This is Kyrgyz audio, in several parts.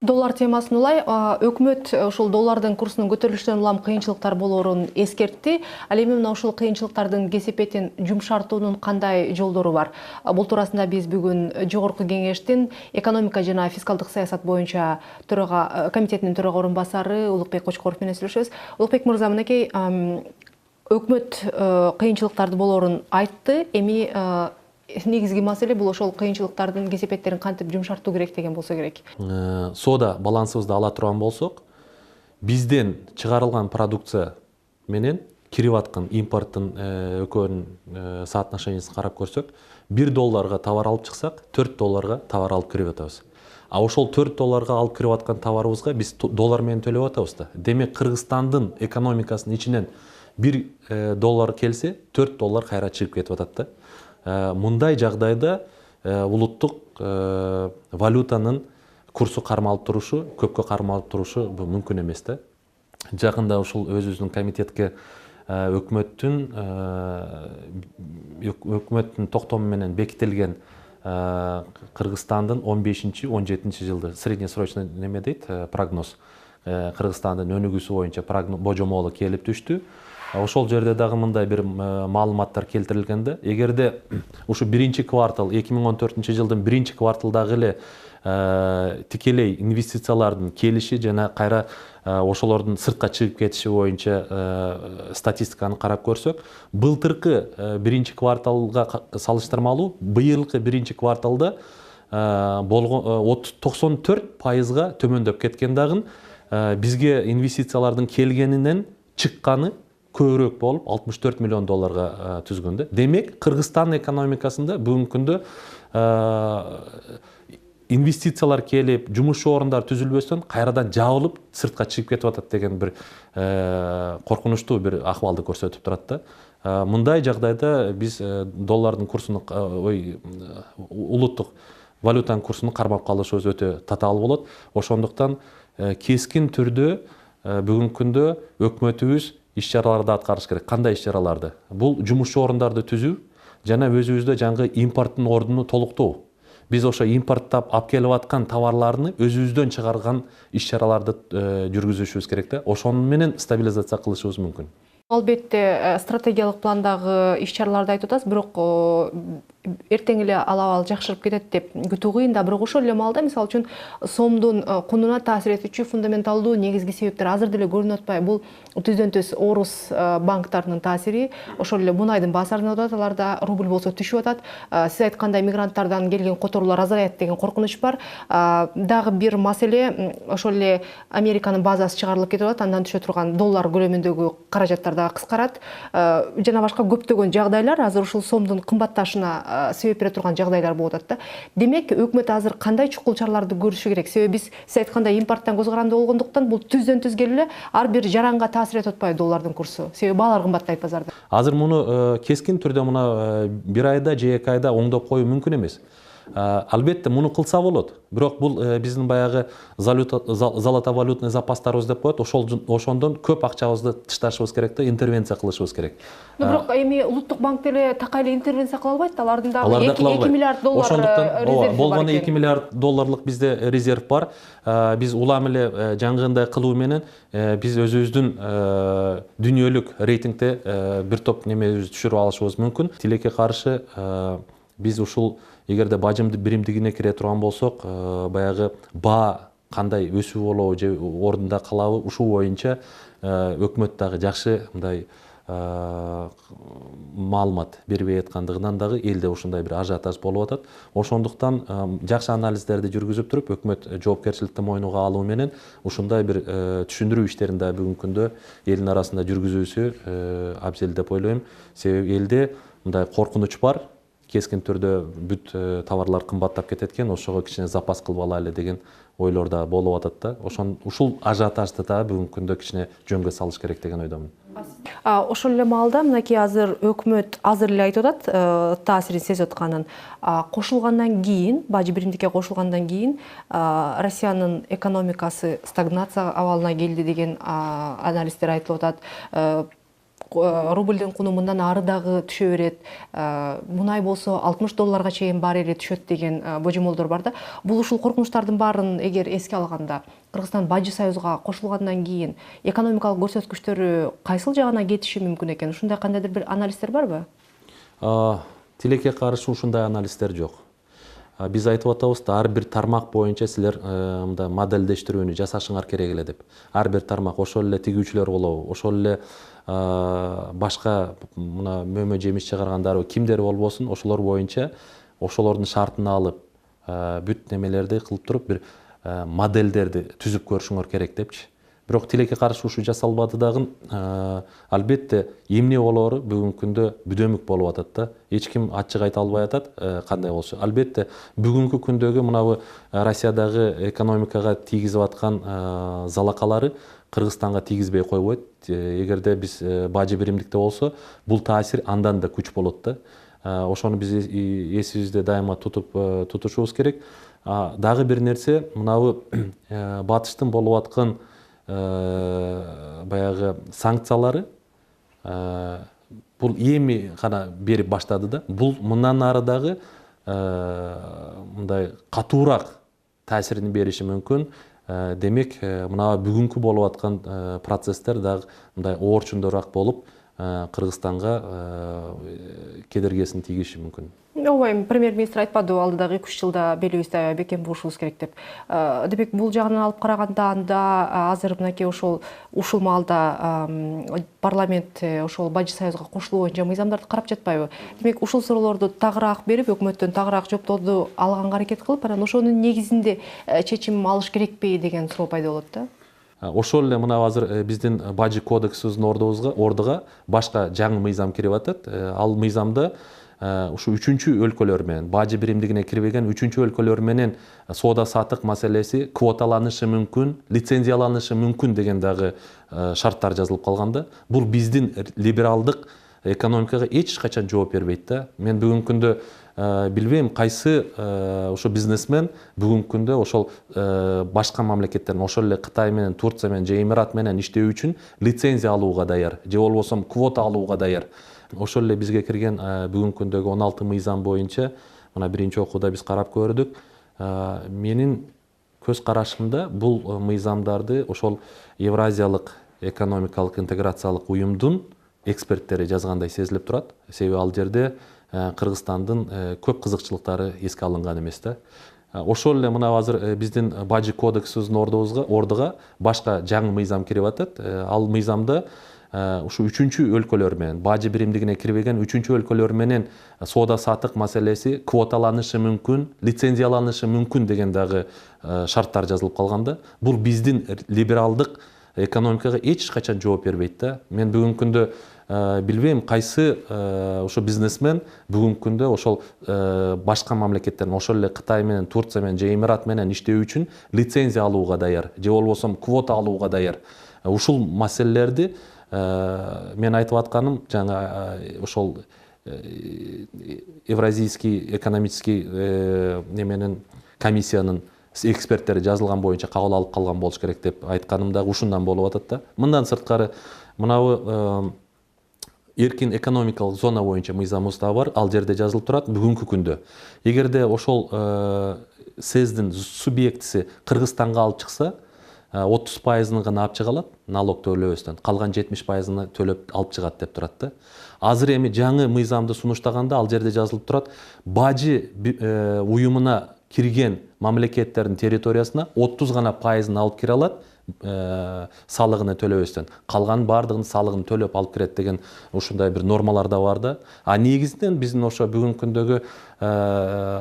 Доллар темасын улай, өкмөт ушул доллардын курсунун көтөрүлүшүнөн улам кыйынчылыктар болоорун эскертти. Ал эми мына ушул кыйынчылыктардын кесепетин жумшартуунун кандай жолдору бар? Бул туурасында биз бүгүн жогорку кеңештин экономика жана фискалдык саясат боюнча комитетинин төрага орун басары Улукбек Кочкоров менен сүйлөшөбүз. Улукбек мырза, мынакей өкмөт кыйынчылыктарды болоорун айтты. Эми негизги маселе бул ошол кыйынчылыктардын кесепеттерин кантип жумшартуу керек деген болсо керек. Соода балансыбызды ала турган болсок, бизден чыгарылган продукция менен кирип аткан импорттун экөөнүн соотношениясын карап көрсөк, $1 товар алып чыксак, $4 товар алып кирип атабыз. А ошол $4 алып кирип аткан товарыбызга биз доллар менен төлөп атабыз да. Демек Кыргызстандын экономикасынын ичинен $1 келсе, $4 кайра чыгып кетип атат да. Мындай жагдайда улуттук валютанын курсу кармалып турушу, көпкө кармалып турушу бул мүмкүн эмес да. Жакында ушул өзүбүздүн комитетке өкмөттүн токтому менен бекитилген Кыргызстандын 15-17 жылды среднесрочный неме дейт, прогноз. Кыргызстандын өнүгүүсү боюнча божомолу келип түштү. Ошол жерде дагы мындай бир маалыматтар келтирилгенде, эгерде ушу биринчи квартал 2014 жылдын биринчи кварталдагы эле тикелей инвестициялардын келиши жана кайра ошолордун сыртка чыгып кетиши боюнча статистиканы карап көрсөк, былтыркы биринчи кварталга салыштырмалуу быйылкы биринчи кварталда 94%га төмөндөп кеткен дагы бизге инвестициялардын келгенинен чыкканы көбүрөөк болуп $64 миллион түзгөндө. Демек, Кыргызстан экономикасында бүгүнкү күндө инвестициялар келип, жумуш орундар түзүлбөстөн кайрадан жабылып, сыртка чыгып кетип атат деген бир коркунучтуу бир акыбалды көрсөтүп турат да. Мындай жагдайда биз доллардын курсунун улуттук валютанын курсунун кармап калышыбыз өтө татаал болот. Ошондуктан кескин түрдө бүгүнкү күндө өкмөтүбүз иш-чараларды аткарыш керек. Кандай иш-чараларды? Бул жумуш орундарды түзүү жана өзүбүздө жаңы импорттун ордуну толуктоо. Биз ошо импорттап алып келип аткан товарларны өзүбүздөн чыгарган иш-чараларды жүргүзүшүбүз керек да. Ошону менен стабилизация кылышыбыз мүмкүн. Албетте, стратегиялык пландагы иш-чараларды айтып атасыз, бирок эртең эле ал абал жакшырып кетет деп күтүү кыйын да. Бирок ошол эле маалда, мисалы үчүн, сомдун кунуна таасир этүүчү фундаменталдуу негизги себептер азыр деле көрүнүп атпайбы? Бул түздөн-түз орус банктарынын таасири, ошол эле мунайдын баасы арзандап атат, аларда рубль болсо түшүп атат. Сиз айткандай мигранттардан келген которуулар азаят деген коркунуч бар. Дагы бир маселе, ошол эле Американын базасы чыгарылып кетип атат, андан түшө турган доллар көлөмүндөгү каражаттар дагы кыскарат. Жана башка көптөгөн жагдайлар азыр ушул сомдун кымбатташына себеп бере турган жагдайлар болуп атат да. Демек, өкмөт азыр кандай чукул чараларды көрүшү керек? Себеби биз айткандай импорттон көз каранды болгондуктан бул түздөн-түз келип эле ар бир жаранга таасир этип атпайбы доллардын курсу? Себеби баалар кымбаттайт базарда. Азыр муну кескин түрдө мына бир айда же 2 айда оңдоп коюу мүмкүн эмес. Албетте муну кылса болот. Бирок бул биздин баягы золотовалютный запастарыбыз деп коет, ошондон көп акчабызды тышташыбыз керек да, интервенция кылышыбыз керек. Бирок эми улуттук банк деле такай эле интервенция кыла албайт да, алардын дагы $2 миллиард резерви бар. Болгону $2 миллиард бизде резерв бар. Биз улам эле жаңгындай кылуу менен биз өзүбүздүн дүйнөлүк рейтингде бир топ немебизди түшүрүп алышыбыз мүмкүн. Тилекке каршы биз ушул эгерде бажымды биримдигине кире турган болсок, баягы баа кандай өсүү болобу же ордунда калабы, ушул боюнча өкмөт дагы жакшы мындай маалымат бербей аткандыгынан дагы элде ушундай бир ажиотаж болуп атат. Ошондуктан жакшы анализдерди жүргүзүп туруп, өкмөт жоопкерчиликти мойнуна алуу менен ушундай бир түшүндүрүү иштерин да бүгүнкү күндө элдин арасында жүргүзүүсү абзел деп ойлойм. Себеби элде мындай коркунуч бар. Кескин түрдө бүт товарлар кымбаттап кетет экен, ошого кичине запас кылып алайлы деген ойлор да болуп атат да. Ушул ажиотажды да бүгүнкү күндө кичине жөнгө салыш керек деген ойдомун. Ошол эле маалда мынакей азыр өкмөт азыр эле айтып атат, таасирин сезип атканын. Кошулгандан кийин, бажы биримдикке кошулгандан кийин Россиянын экономикасы стагнация абалына келди деген анализдер айтылып атат. рубльдин куну мындан ары дагы түшө берет, мунай болсо $60 чейин баррели түшөт деген божомолдор бар да. Бул ушул коркунучтардын баарын эгер эске алганда, Кыргызстан Бажы союзга кошулгандан кийин экономикалык көрсөткүчтөрү кайсыл жагына кетиши мүмкүн экен? Ушундай кандайдыр бир анализдер барбы? Тилекке каршы ушундай анализдер жок. Биз айтып атабыз да, ар бир тармак боюнча силер мындай модельдештирүүнү жасашыңар керек эле деп. Ар бир тармак ошол эле тигүүчүлөр болобу, ошол эле башка мына мөмө жемиш чыгаргандар кимдер болбосун, ошолор боюнча ошолордун шартын алып, бүт немелерди кылып туруп бир модельдерди түзүп көрүшүңөр керек депчи. Бирок тилекке каршы ушу жасалбады дагы, албетте эмне болоору бүгүнкү күндө бүдөмүк болуп атат да. Эч ким ачык айта албай атат кандай болсо. Албетте бүгүнкү күндөгү мынабу Россиядагы экономикага тийгизип аткан залакалары Кыргызстанга тийгизбей койбойт. Эгерде биз бажы биримдикте болсо, бул таасир андан да күч болот да. Ошону биз эсибизде дайыма тутушубуз керек. Дагы бир нерсе, мынабу батыштын болуп аткан баягы санкциялары бул эми гана берип баштады да. Бул мындан ары дагы мындай катуураак таасирин бериши мүмкүн. Демек, мына бүгүнкү болуп аткан процесстер дагы мындай оорчундуураак болуп, Кыргызстанга кедергесин тийгиши мүмкүн. Ооба, премьер-министр айтпады алдыдагы 2-3 жылда белибизди бекем буушубуз керек деп. Демек, бул жагынан алып караганда анда азыр мынакей ушул маалда парламент ошол Бажы союзга кошулуу боюнча мыйзамдарды карап жатпайбы? Демек, ушул суроолорду тагыраак берип, өкмөттөн тагыраак жоопторду алганга аракет кылып, анан ошонун негизинде чечим алыш керекпи деген суроо пайда болот да. Ошол эле мына азыр биздин Бажы кодексибиздин ордуга башка жаңы мыйзам кирип атат. Ал мыйзамда ушу үчүнчү өлкөлөр менен, бажы биримдигине кирбеген үчүнчү өлкөлөр менен соода саттык маселеси квоталанышы мүмкүн, лицензияланышы мүмкүн деген дагы шарттар жазылып калганда, бул биздин либералдык экономикага эч качан жооп бербейт да. Мен бүгүнкү күндө билбейм кайсы ошо бизнесмен бүгүнкү күндө ошол башка мамлекеттерден, ошол эле Кытай менен, Турция менен же Эмират менен иштөө үчүн лицензия алууга даяр, же болбосо квота алууга даяр. Ошол эле бизге кирген бүгүнкү күндөгү 16 мыйзам боюнча мына биринчи окууда биз карап көрдүк. Менин көз карашымда бул мыйзамдарды ошол Евразиялык экономикалык интеграциялык уюмдун эксперттери жазгандай сезилип турат. Себеби ал жерде Кыргызстандын көп кызыкчылыктары эске алынган эмес да. Ошол эле мына азыр биздин Бажы кодексибиздин ордуга башка жаңы мыйзам кирип атат. Ал мыйзамда ушу үчүнчү өлкөлөр менен, бажы биримдигине кирбеген үчүнчү өлкөлөр менен соода саттык маселеси квоталанышы мүмкүн, лицензияланышы мүмкүн деген дагы шарттар жазылып калганда, бул биздин либералдык экономикага эч качан жооп бербейт да. Мен бүгүнкү күндө билбейм кайсы ошо бизнесмен бүгүнкү күндө ошол башка мамлекеттерден, ошол эле Кытай менен, Турция менен же Эмират менен иштөө үчүн лицензия алууга даяр, же болбосо квота алууга даяр. Ушул маселелерди мен айтып атканым жаңа ошол Евразийский экономический неменин комиссиянын эксперттери жазылган боюнча кабыл алып калган болуш керек деп айтканым дагы ушундан болуп атат да. Мындан сырткары мынабу эркин экономикалык зона боюнча мыйзамыбыз да бар. Ал жерде жазылып турат бүгүнкү күндө. Эгерде ошол СЭЗдин субъектиси Кыргызстанга алып чыкса, 30%-ын гана алып чыга алат налог төлөбөстөн. Калган 70%-ын төлөп алып чыгат деп турат да. Азыр эми жаңы мыйзамды сунуштаганда ал жерде жазылып турат, бажы уюмуна кирген мамлекеттердин территориясына 30 гана пайызын алып кире алат, салыгын төлөбөстөн. Калган бардыгын салыгын төлөп алып кирет деген ушундай бир нормалар да бар да. Негизинен биздин ошо бүгүнкү күндөгү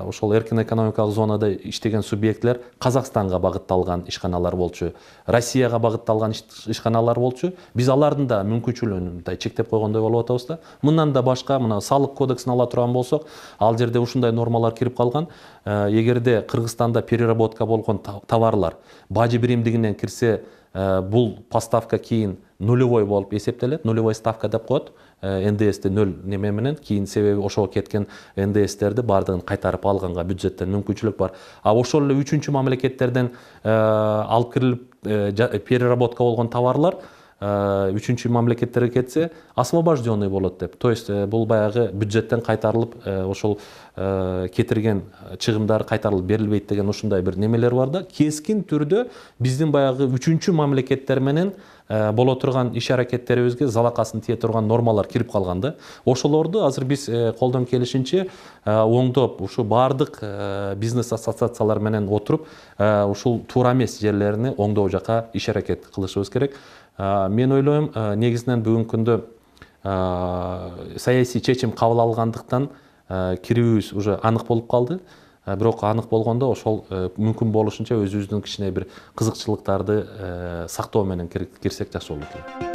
ошол эркин экономикалык зонада иштеген субъектлер Казакстанга багытталган ишканалар болчу, Россияга багытталган ишканалар болчу. Биз алардын да мүмкүнчүлүгүн чектеп койгондой болуп атабыз да. Мындан да башка мына салык кодексин ала турган болсок, ал жерде ушундай нормалар кирип калган. Эгерде Кыргызстанда переработка болгон товарлар бажы биримдигинен кирсе, бул поставка кийин нулевой болуп эсептелет, нулевой ставка деп коет. НДСти 0 неме менен, кийин себеби ошого кеткен НДСтерди бардыгын кайтарып алганга бюджеттен мүмкүнчүлүк бар. Ошол эле үчүнчү мамлекеттерден алып кирилип переработка болгон товарлар үчүнчү мамлекеттерге кетсе освобожденный болот деп. То есть бул баягы бюджеттен кайтарылып ошол кетирген чыгымдар кайтарылып берилбейт деген ушундай бир немелер бар да. Кескин түрдө биздин баягы үчүнчү мамлекеттер менен боло турган иш аракеттерибизге залакасын тие турган нормалар кирип калган да. Ошолорду азыр биз колдон келишинче оңдоп, ушу бардык бизнес ассоциациялар менен отуруп, ушул туура эмес жерлерине оңдоо жака иш аракет кылышыбыз керек. Мен ойлойм, негизинен бүгүнкү күндө саясий чечим кабыл алгандыктан кирүүбүз уже анык болуп калды. Бирок анык болгондо ошол мүмкүн болушунча өзүбүздүн кичине бир кызыкчылыктарды сактоо менен кирсек жакшы болот эле.